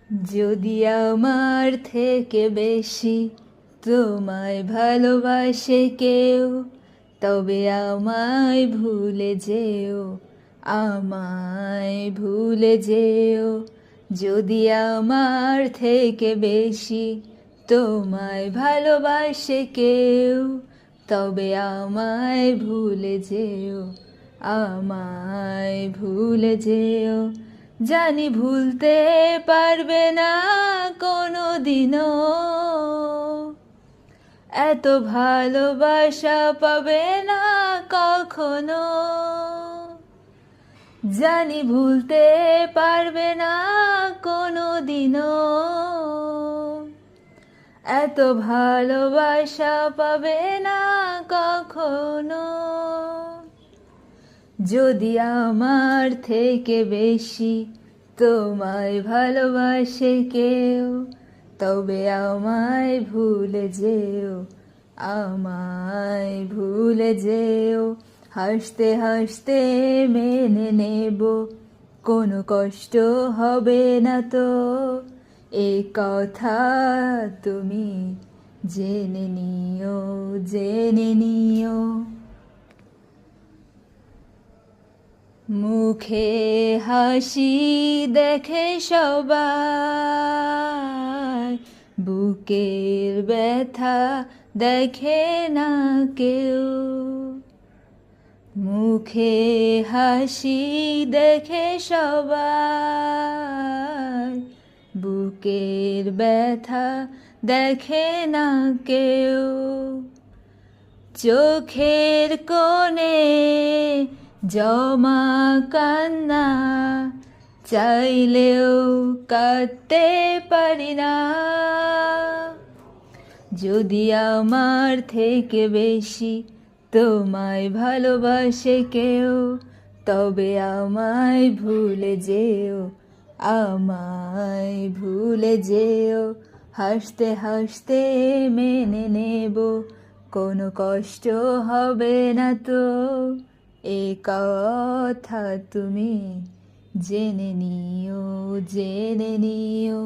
যদি আমার থেকে বেশি তোমায় ভালোবাসে কেউ, তবে আমায় ভুলে যেও, আমায় ভুলে যেও। যদি আমার থেকে বেশি তোমায় ভালোবাসে কেউ, তবে আমায় ভুলে যেও, আমায় ভুলে যেও। জানি ভুলতে পারবে না কোনো দিনও, এত ভালোবাসা পাবে না কখনো। জানি ভুলতে পারবে না কোনো দিনও, এত ভালোবাসা পাবে না কখনো। যদি আমার থেকে বেশি তোমায় ভালোবাসে কেউ, তবে আমায় ভুলে যেও, আমায় ভুলে যেও। হাসতে হাসতে মেনে নেব, কোনো কষ্ট হবে না তো, এ কথা তুমি জেনে নিও, জেনে নিও। মুখে হাসি দেখে সবাই, বুকের ব্যথা দেখে না কেউ। মুখে হাসি দেখে সবাই, বুকের ব্যথা দেখে না কেউ। চোখের কোণে জমা কান্না, চাইলেও কাঁদতে পারি না। যদি আমার থেকে বেশি তোমায় ভালোবাসে কেউ, তবে আমায় ভুলে যেও, আমায় ভুলে যেও। হাসতে হাসতে মেনে নেব, কোনো কষ্ট হবে না তো, এ কথা তুমি জেনে নিও, জেনে নিও।